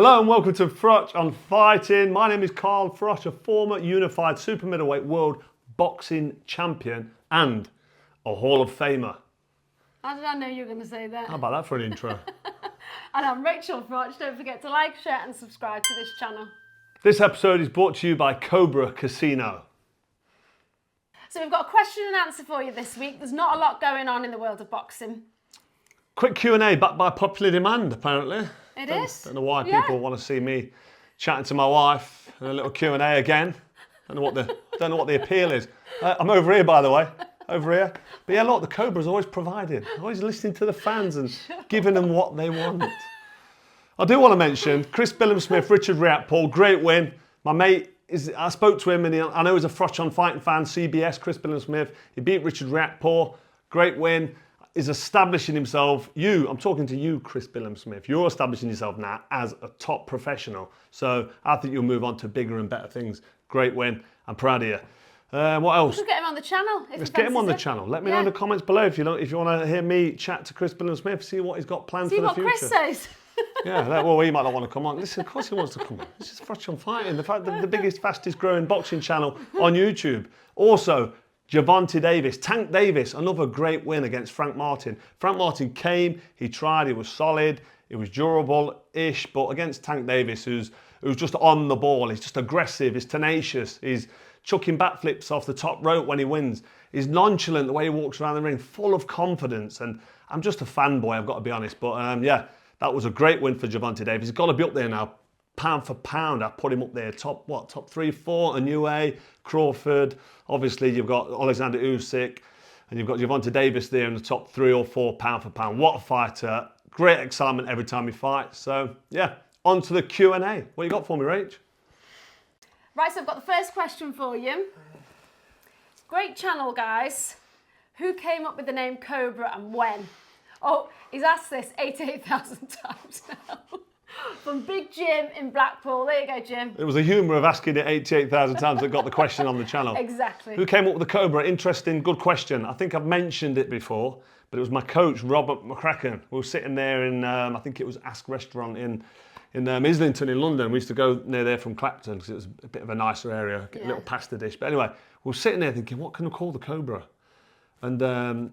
Hello and welcome to Froch on Fighting. My name is Carl Froch, a former unified super middleweight world boxing champion and a Hall of Famer. How did I know you were going to say that? How about that for an intro? And I'm Rachael Froch. Don't forget to like, share and subscribe to this channel. This episode is brought to you by Cobra Casino. So we've got a question and answer for you this week. There's not a lot going on in the world of boxing. Quick Q&A backed by popular demand, apparently. It is. Don't know why people want to see me chatting to my wife and a little Q&A again. Don't know what the appeal is. I'm over here, by the way. Over here. But yeah, look, the Cobra's always providing. Always listening to the fans and giving them what they want. I do want to mention Chris Billam-Smith, Richard Rachael, great win. My mate, I spoke to him and I know he's a Froch on Fighting fan, CBS, Chris Billam-Smith. He beat Richard Rachael, great win. Is establishing himself. I'm talking to you, Chris Billam-Smith. You're establishing yourself now as a top professional. So I think you'll move on to bigger and better things. Great win. I'm proud of you. What else? Let's get him on the channel. Let's get him on the channel. Let me know in the comments below if you want to hear me chat to Chris Billam-Smith, see what he's got planned for the future. See what Chris says. Well, he might not want to come on. Listen, of course he wants to come on. This is Froch on Fighting, the biggest, fastest growing boxing channel on YouTube. Also, Gervonta Davis, Tank Davis, another great win against Frank Martin. Frank Martin came, he tried, he was solid, he was durable-ish, but against Tank Davis, who's just on the ball, he's just aggressive, he's tenacious, he's chucking backflips off the top rope when he wins. He's nonchalant the way he walks around the ring, full of confidence, and I'm just a fanboy, I've got to be honest, but yeah, that was a great win for Gervonta Davis. He's got to be up there now. Pound for pound, I put him up there, top 3, 4, a new A, Crawford. Obviously, you've got Alexander Usyk, and you've got Gervonta Davis there in the top 3 or 4 pound for pound. What a fighter. Great excitement every time he fights. So, yeah, on to the Q&A. What you got for me, Rach? Right, so I've got the first question for you. Great channel, guys. Who came up with the name Cobra and when? Oh, he's asked this 88,000 times now. From Big Jim in Blackpool. There you go, Jim. It was the humour of asking it 88,000 times that got the question on the channel. Exactly. Who came up with the Cobra? Interesting, good question. I think I've mentioned it before, but it was my coach, Robert McGregor. We were sitting there in, I think it was Ask Restaurant in Islington in London. We used to go near there from Clapton because it was a bit of a nicer area, get a little pasta dish. But anyway, we were sitting there thinking, what can we call the Cobra? And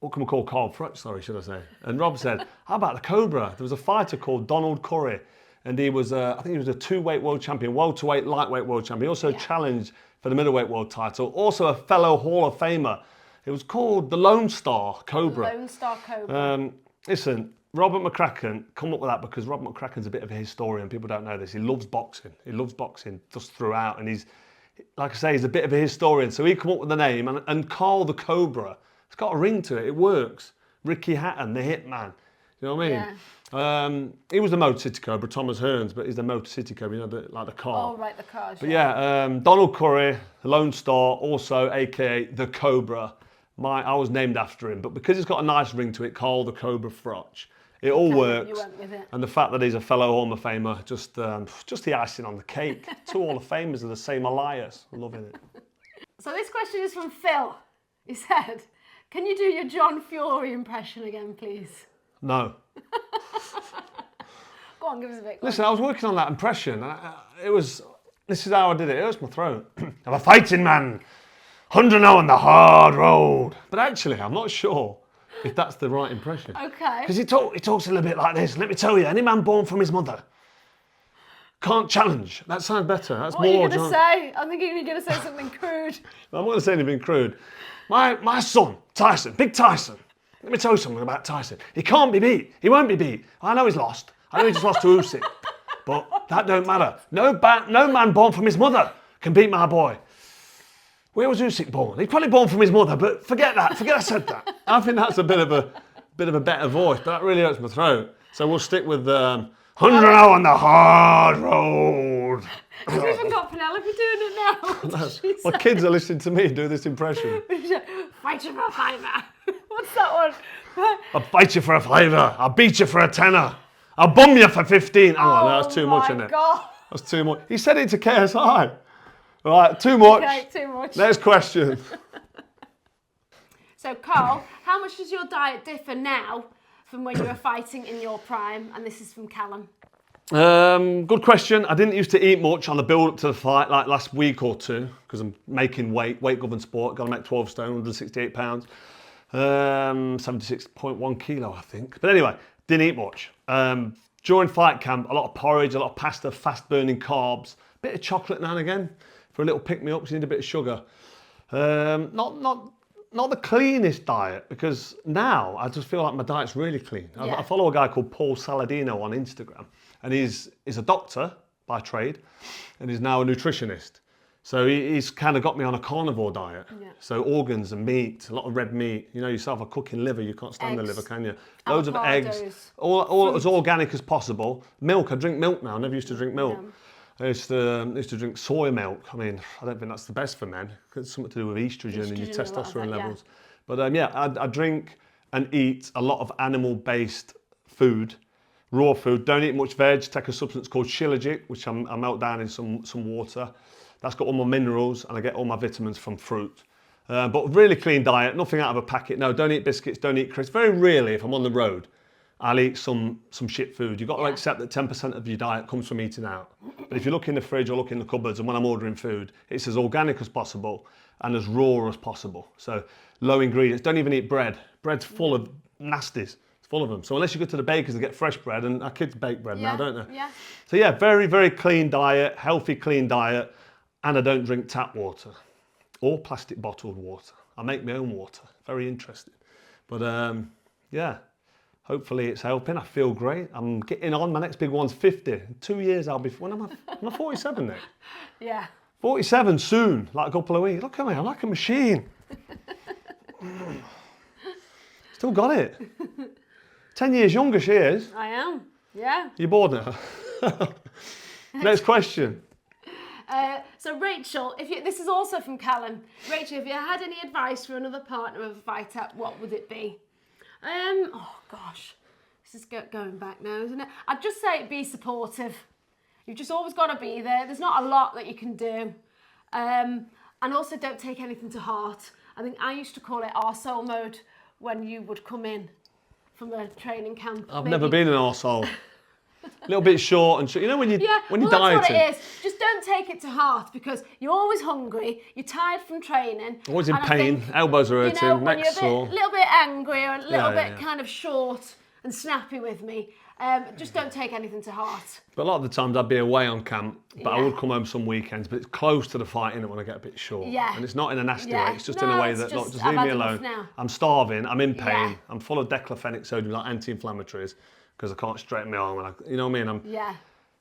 what can we call Carl Froch, sorry, should I say? And Rob said, how about the Cobra? There was a fighter called Donald Curry, and he was, I think he was a 2-weight world champion, welterweight, lightweight world champion. He also challenged for the middleweight world title, also a fellow Hall of Famer. It was called the Lone Star Cobra. Lone Star Cobra. Listen, Robert McGregor come up with that because Robert McGregor's a bit of a historian. People don't know this. He loves boxing. He loves boxing just throughout, and he's, like I say, he's a bit of a historian. So he come up with the name, and Carl the Cobra. It's got a ring to it. It works. Ricky Hatton, the Hitman. You know what I mean? Yeah. He was the Motor City Cobra, Thomas Hearns, but he's the Motor City Cobra, you know, like the car. Oh, right, the cars. But yeah, Donald Curry, the Lone Star, also aka the Cobra. I was named after him, but because it's got a nice ring to it, called the Cobra Froch. It all works. You went with it. And the fact that he's a fellow Hall of Famer, just the icing on the cake. 2 Hall of Famers are the same alias. I'm loving it. So this question is from Phil. He said, can you do your John Fury impression again, please? No. Go on, give us a bit. Listen, I was working on that impression. This is how I did it. It hurts my throat. I'm a fighting man. 100 on the hard road. But actually, I'm not sure if that's the right impression. Okay. Because he talks a little bit like this. Let me tell you, any man born from his mother can't challenge. That sounds better. That's what more. What are you going to say? I'm thinking you're going to say something crude. I'm not going to say anything crude. My son, Tyson, big Tyson. Let me tell you something about Tyson. He can't be beat. He won't be beat. I know he's lost. I know he just lost to Usyk. But that don't matter. No man born from his mother can beat my boy. Where was Usyk born? He's probably born from his mother, but forget that. Forget I said that. I think that's a bit of a better voice, but that really hurts my throat. So we'll stick with 100 on the hard road. Have you even got Penelope doing it now? My kids are listening to me do this impression. Fight you for a fiver. What's that one? I'll fight you for a fiver. I'll beat you for a tenner. I'll bum you for 15. Oh, no, that's too much, isn't it? God. That's too much. He said it to KSI. All right, too much. Okay, too much. Next question. So, Carl, how much does your diet differ now from when you were fighting in your prime? And this is from Callum. Good question. I didn't used to eat much on the build up to the fight, like last week or two, because I'm making weight governed sport. Got to make 12 stone, 168 pounds, 76.1 kilo, I think. But anyway, didn't eat much. During fight camp, a lot of porridge, a lot of pasta, fast burning carbs, a bit of chocolate now and again for a little pick me up, because you need a bit of sugar. Not the cleanest diet, because now I just feel like my diet's really clean. I follow a guy called Paul Saladino on Instagram, and he's a doctor by trade, and he's now a nutritionist. So he's kind of got me on a carnivore diet. Yeah. So organs and meat, a lot of red meat. You know yourself, a cooking liver, you can't stand the liver, can you? Loads of eggs, all as organic as possible. Milk, I drink milk now. I never used to drink milk. I used to drink soy milk. I mean, I don't think that's the best for men. It's something to do with estrogen and your testosterone levels. But I drink and eat a lot of animal-based food, raw food. Don't eat much veg. Take a substance called Shilajit, which I melt down in some water. That's got all my minerals, and I get all my vitamins from fruit. But really clean diet, nothing out of a packet. No, don't eat biscuits, don't eat crisps. Very rarely, if I'm on the road, I'll eat some shit food. You've got to accept that 10% of your diet comes from eating out. But if you look in the fridge or look in the cupboards, and when I'm ordering food, it's as organic as possible and as raw as possible. So low ingredients. Don't even eat bread. Bread's full of nasties. It's full of them. So unless you go to the bakers and get fresh bread, and our kids bake bread now, don't they? Yeah. So yeah, very, very clean diet, healthy, clean diet. And I don't drink tap water or plastic bottled water. I make my own water. Very interesting. But yeah, hopefully it's helping. I feel great. I'm getting on. My next big one's 50. In 2 years I'll be, when am I 47 then? Yeah. 47 soon, like a couple of weeks. Look at me, I'm like a machine. Still got it. 10 years younger she is. I am, yeah. You bored now? Next question. So Rachael, this is also from Callum. Rachael, if you had any advice for another partner of a fighter, what would it be? Oh gosh, this is going back now, isn't it? I'd just say be supportive. You've just always got to be there. There's not a lot that you can do. And also don't take anything to heart. I think I used to call it arsehole mode when you would come in from a training camp. I've never been an arsehole. A little bit short and short. You know when you when you're dieting. That's what it is. Just don't take it to heart, because you're always hungry, you're tired from training. Always in pain, elbows are hurting, neck sore. A little bit angry or a little bit kind of short and snappy with me, just don't take anything to heart. But a lot of the times I'd be away on camp, but I would come home some weekends, but it's close to the fight, innit, when I get a bit short. Yeah. And it's not in a nasty way, it's just in a way that, look, just leave me alone. I'm starving, I'm in pain, I'm full of diclofenac sodium, like anti-inflammatories, because I can't straighten my arm. And you know what I mean?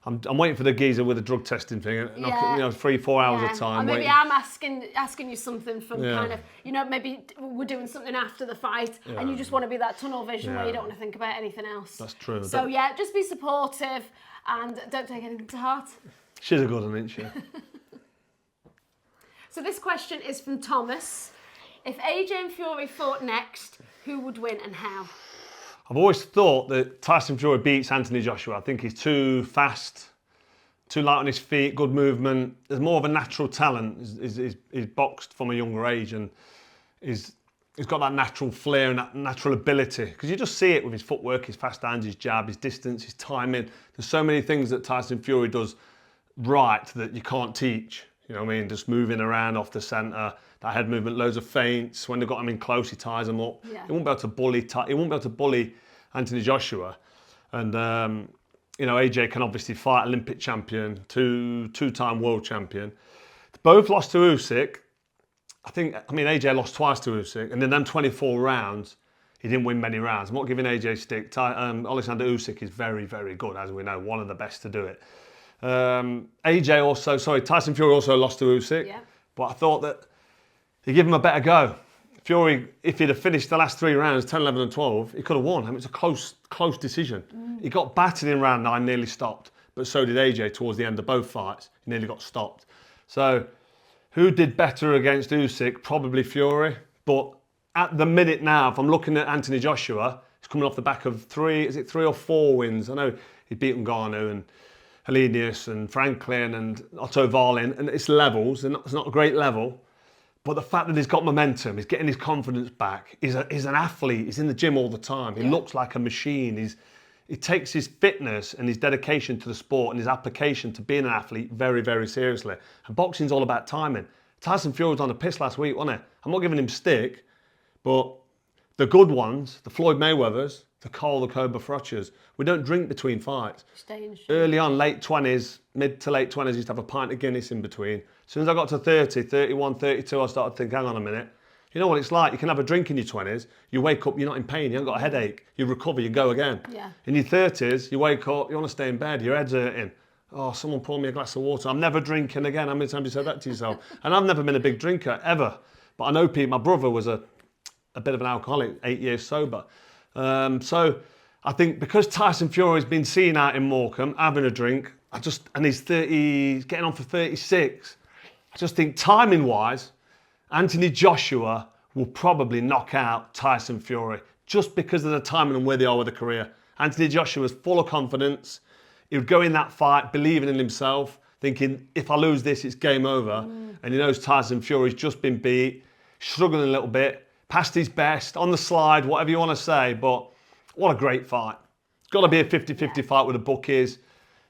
I'm waiting for the geezer with the drug testing thing, you know, 3-4 hours at a time. Or maybe I'm asking you something from kind of, you know, maybe we're doing something after the fight and you just want to be that tunnel vision where you don't want to think about anything else. That's true. So just be supportive and don't take anything to heart. She's a good one, isn't she? So this question is from Thomas. If AJ and Fury fought next, who would win and how? I've always thought that Tyson Fury beats Anthony Joshua. I think he's too fast, too light on his feet, good movement. There's more of a natural talent. He's boxed from a younger age, and he's got that natural flair and that natural ability. Because you just see it with his footwork, his fast hands, his jab, his distance, his timing. There's so many things that Tyson Fury does right that you can't teach. You know what I mean? Just moving around off the centre, that head movement, loads of feints. When they've got him in close, he ties them up. He won't be able to bully. He won't be able to bully Anthony Joshua. And you know, AJ can obviously fight Olympic champion, two-time world champion. Both lost to Usyk. I mean, AJ lost twice to Usyk, and in them 24 rounds, he didn't win many rounds. I'm not giving AJ stick. Alexander Usyk is very, very good, as we know, one of the best to do it. Tyson Fury also lost to Usyk, but I thought that he'd give him a better go. Fury, if he'd have finished the last 3 rounds, 10, 11 and 12, he could have won. I mean, it's a close decision. He got battered in round 9, nearly stopped, but so did AJ towards the end of both fights. He nearly got stopped. So who did better against Usyk? Probably Fury, but at the minute now, if I'm looking at Anthony Joshua, he's coming off the back of 3 or 4 wins. I know he beat Ngannou and Helenius and Franklin and Otto Wallin, and it's levels, and it's not a great level. But the fact that he's got momentum, he's getting his confidence back. He's an athlete. He's in the gym all the time. He looks like a machine. he takes his fitness and his dedication to the sport and his application to being an athlete very, very seriously. And boxing's all about timing. Tyson Fury was on the piss last week, wasn't he? I'm not giving him stick, but the good ones, the Floyd Mayweathers, the Cobra Frochers, we don't drink between fights. Early on, late 20s, mid to late 20s, I used to have a pint of Guinness in between. As soon as I got to 30, 31, 32, I started to think, hang on a minute. You know what it's like? You can have a drink in your 20s, you wake up, you're not in pain, you haven't got a headache, you recover, you go again. Yeah. In your 30s, you wake up, you want to stay in bed, your head's hurting. Oh, someone pour me a glass of water. I'm never drinking again. How many times have you said that to yourself? And I've never been a big drinker, ever. But I know Pete, my brother was a bit of an alcoholic, 8 years sober. So I think because Tyson Fury's been seen out in Morecambe, having a drink, and he's getting on for 36, I just think timing-wise, Anthony Joshua will probably knock out Tyson Fury just because of the timing and where they are with the career. Anthony Joshua's full of confidence. He would go in that fight believing in himself, thinking, if I lose this, it's game over. And he knows Tyson Fury's just been beat, struggling a little bit, past his best, on the slide, whatever you want to say, but what a great fight. It's got to be a 50-50 fight with the bookies.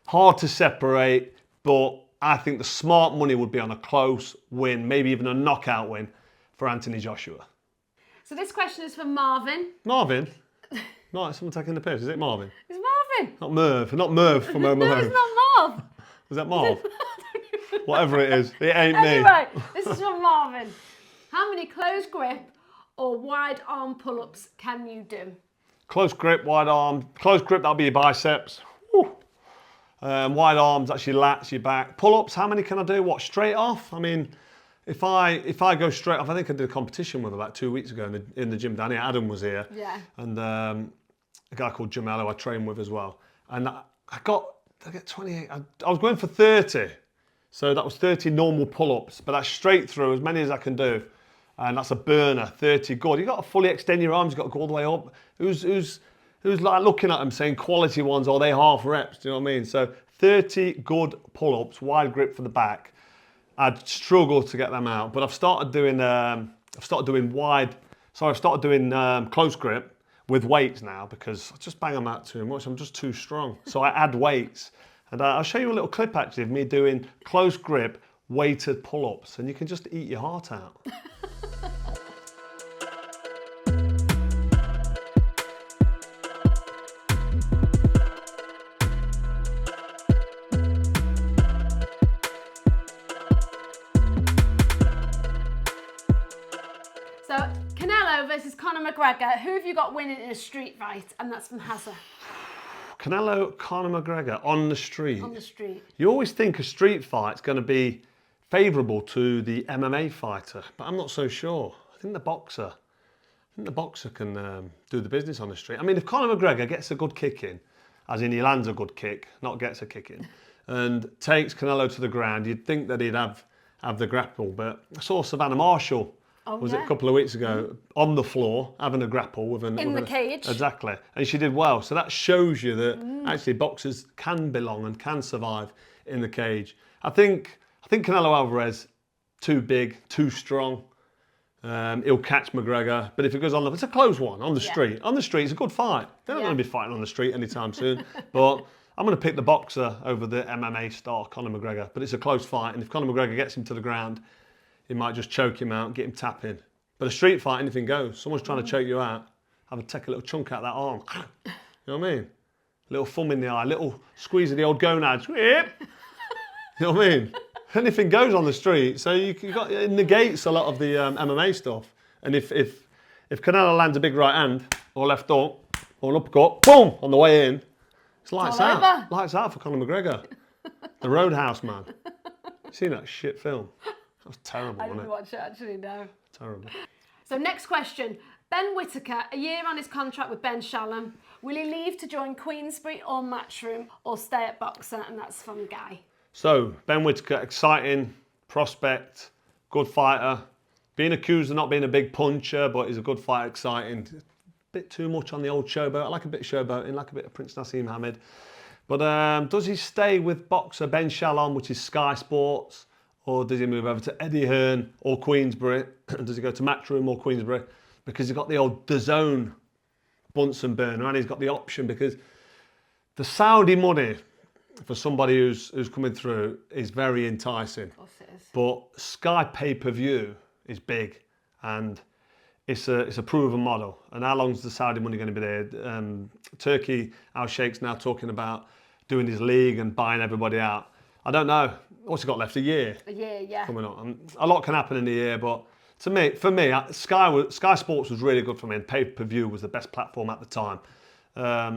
Hard to separate, but I think the smart money would be on a close win, maybe even a knockout win for Anthony Joshua. So this question is from Marvin. Marvin? No, someone taking the piss. Is it Marvin? It's Marvin. Not Merv. Not Merv from Home Alone. No, it's not Marv. Was that Marv? Whatever it is. It ain't me. Anyway, this is from Marvin. How many close grip or wide arm pull-ups can you do? Close grip, wide arm. Close grip, that'll be your biceps. Wide arms, that's your lats, your back. Pull-ups, how many can I do? What, straight off? I mean, if I go straight off, I think I did a competition with about 2 weeks ago in the gym down here. Adam was here. Yeah. And a guy called Jamel, I trained with as well. And I get 28. I was going for 30. So that was 30 normal pull-ups, but that's straight through, as many as I can do. And that's a burner, 30 good. You've got to fully extend your arms, you've got to go all the way up. Who's like looking at them saying quality ones, or are they half reps, do you know what I mean? So 30 good pull-ups, wide grip for the back. I'd struggle to get them out, but I've started doing close grip with weights now because I just bang them out too much. I'm just too strong. So I add weights. And I'll show you a little clip actually of me doing close grip weighted pull-ups, and you can just eat your heart out. So, Canelo versus Conor McGregor. Who have you got winning in a street fight? And that's from Hazza. Canelo, Conor McGregor on the street. On the street. You always think a street fight's going to be favourable to the MMA fighter, but I'm not so sure. I think the boxer can do the business on the street. I mean, if Conor McGregor gets a good kick in, as in he lands a good kick, not gets a kick in, and takes Canelo to the ground, you'd think that he'd have the grapple. But I saw Savannah Marshall. It a couple of weeks ago, on the floor, having a grapple with in the cage. Exactly. And she did well. So that shows you that actually boxers can belong and can survive in the cage. I think Canelo Alvarez, too big, too strong. He'll catch McGregor. But if it goes on, it's a close one on the street. On the street, it's a good fight. They're not going to be fighting on the street anytime soon. But I'm going to pick the boxer over the MMA star, Conor McGregor. But it's a close fight. And if Conor McGregor gets him to the ground, he might just choke him out, get him tapping. But a street fight, anything goes. Someone's trying to choke you out, take a little chunk out of that arm. You know what I mean? Little thumb in the eye, little squeeze of the old gonads. You know what I mean? Anything goes on the street. So it negates a lot of the MMA stuff. And if Canelo lands a big right hand, or left hook, or an uppercut, boom, on the way in, it's lights out. Lights out for Conor McGregor. The Roadhouse man. You seen that shit film? That was terrible, I didn't watch it actually, no. Terrible. So next question. Ben Whittaker, a year on his contract with Ben Shalom. Will he leave to join Queensberry or Matchroom or stay at Boxer? And that's from Guy. So, Ben Whittaker, exciting prospect, good fighter. Being accused of not being a big puncher, but he's a good fighter, exciting. A bit too much on the old showboat. I like a bit of showboating, like a bit of Prince Nassim Hamid. But does he stay with Boxer Ben Shalom, which is Sky Sports? Or does he move over to Eddie Hearn or Queensberry? Does he go to Matchroom or Queensberry? Because he's got the old DAZN Bunsen burner and he's got the option because The Saudi money for somebody who's coming through is very enticing. Of course it is. But Sky pay-per-view is big, and it's a proven model. And how long's the Saudi money going to be there? Turkey, our Sheikh's now talking about doing his league and buying everybody out. I don't know. What's he got left? A year? A year, yeah. Coming up. A lot can happen in a year, but for me, Sky Sports was really good for me, and pay-per-view was the best platform at the time.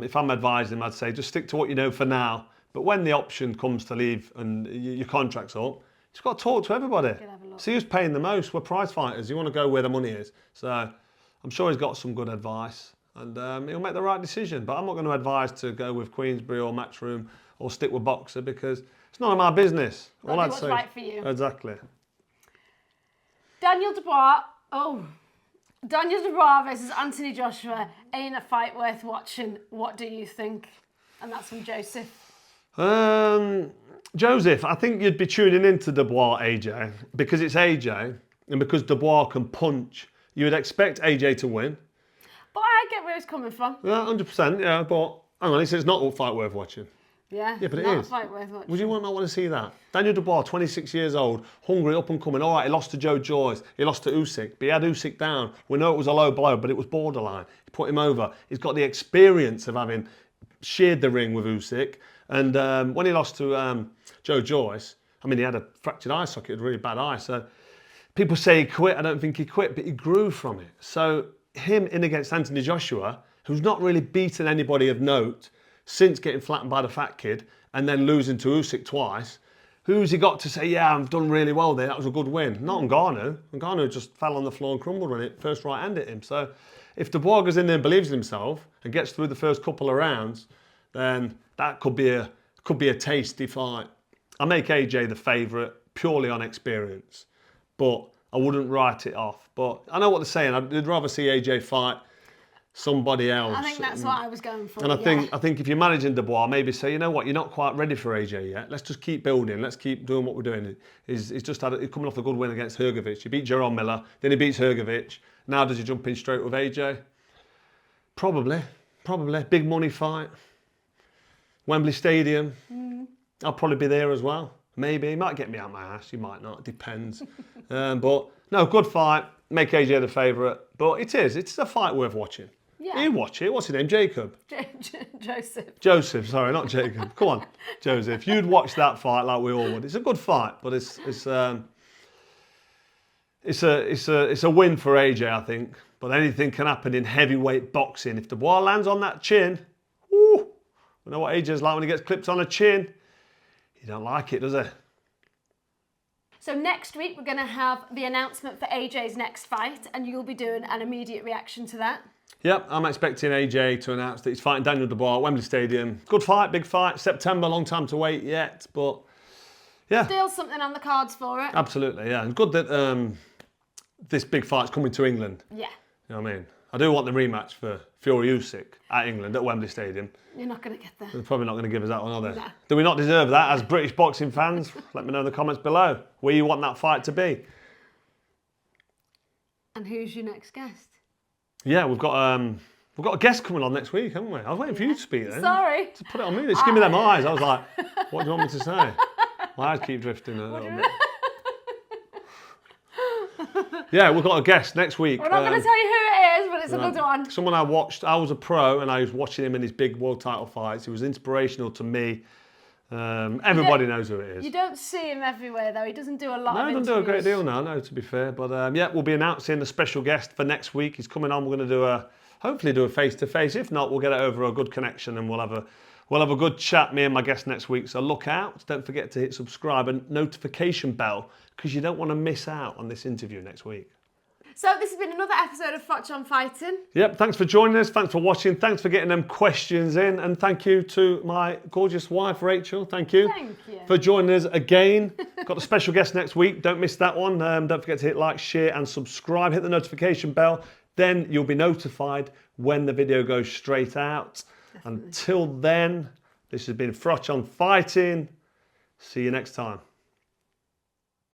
If I'm advising him, I'd say just stick to what you know for now. But when the option comes to leave and your contract's up, you've got to talk to everybody. See who's paying the most. We're prize fighters. You want to go where the money is. So I'm sure he's got some good advice, and he'll make the right decision. But I'm not going to advise to go with Queensberry or Matchroom or stick with Boxer, because it's none of my business. All I'd say. Right for you. Exactly. Daniel Dubois versus Anthony Joshua ain't a fight worth watching. What do you think? And that's from Joseph. Joseph, I think you'd be tuning into Dubois, AJ, because it's AJ, and because Dubois can punch. You would expect AJ to win. But I get where he's coming from. Yeah, 100%. Yeah, but hang on, he says it's not a fight worth watching. Yeah, but it not is. A fight worth watching. Would you not want to see that? Daniel Dubois, 26 years old, hungry, up and coming. All right, he lost to Joe Joyce. He lost to Usyk, but he had Usyk down. We know it was a low blow, but it was borderline. He put him over. He's got the experience of having shared the ring with Usyk. And when he lost to Joe Joyce, I mean, he had a fractured eye socket, a really bad eye. So people say he quit. I don't think he quit, but he grew from it. So him in against Anthony Joshua, who's not really beaten anybody of note since getting flattened by the fat kid and then losing to Usyk twice, who's he got to say, yeah, I've done really well there, that was a good win? Not Ngannou. Ngannou just fell on the floor and crumbled when it first right hand hit him. So if Dubois goes in there and believes in himself and gets through the first couple of rounds, then that could be a tasty fight. I make AJ the favourite purely on experience, but I wouldn't write it off. But I know what they're saying. I'd rather see AJ fight somebody else. I think that's what I was going for. And I think if you're managing Dubois, maybe say, you know what, you're not quite ready for AJ yet. Let's just keep building. Let's keep doing what we're doing. He's just he's coming off a good win against Hrgovic. He beat Jerome Miller, then he beats Hrgovic. Now does he jump in straight with AJ? Probably. Big money fight. Wembley Stadium. I'll probably be there as well. Maybe. He might get me out my ass. He might not. Depends. But no, good fight. Make AJ the favourite. But it's a fight worth watching. Yeah. You watch it. What's his name? Jacob? Joseph. Joseph, sorry, not Jacob. Come on, Joseph. You'd watch that fight like we all would. It's a good fight, but it's a win for AJ, I think. But anything can happen in heavyweight boxing. If Dubois lands on that chin, whoo, you know what AJ's like when he gets clipped on a chin? He don't like it, does he? So next week we're going to have the announcement for AJ's next fight, and you'll be doing an immediate reaction to that. Yep, I'm expecting AJ to announce that he's fighting Daniel Dubois at Wembley Stadium. Good fight, big fight. September, long time to wait yet, but yeah. Still something on the cards for it. Absolutely, yeah. And good that this big fight's coming to England. Yeah. You know what I mean? I do want the rematch for Fury Usyk at England, at Wembley Stadium. You're not going to get there. They're probably not going to give us that one, are they? No. Do we not deserve that as British boxing fans? Let me know in the comments below where you want that fight to be. And who's your next guest? Yeah, we've got a guest coming on next week, haven't we? I was waiting for you to speak then. Sorry. Just put it on me. Just give me them eyes. I was like, what do you want me to say? My eyes keep drifting a little bit. Yeah, we've got a guest next week. We're not going to tell you who it is, but it's a good one. Someone I watched. I was a pro and I was watching him in his big world title fights. He was inspirational to me. Everybody knows who it is. You don't see him everywhere, though. He doesn't do a lot of No, he interviews. doesn't do a great deal now, no, to be fair. But yeah, we'll be announcing a special guest for next week. He's coming on. We're going to hopefully do a face-to-face. If not, we'll get it over a good connection and we'll have a good chat, me and my guest next week. So look out. Don't forget to hit subscribe and notification bell because you don't want to miss out on this interview next week. So this has been another episode of Froch on Fighting. Yep, thanks for joining us. Thanks for watching. Thanks for getting them questions in. And thank you to my gorgeous wife, Rachael. Thank you. Thank you. For joining us again. Got a special guest next week. Don't miss that one. Don't forget to hit like, share and subscribe. Hit the notification bell. Then you'll be notified when the video goes straight out. Definitely. Until then, this has been Froch on Fighting. See you next time.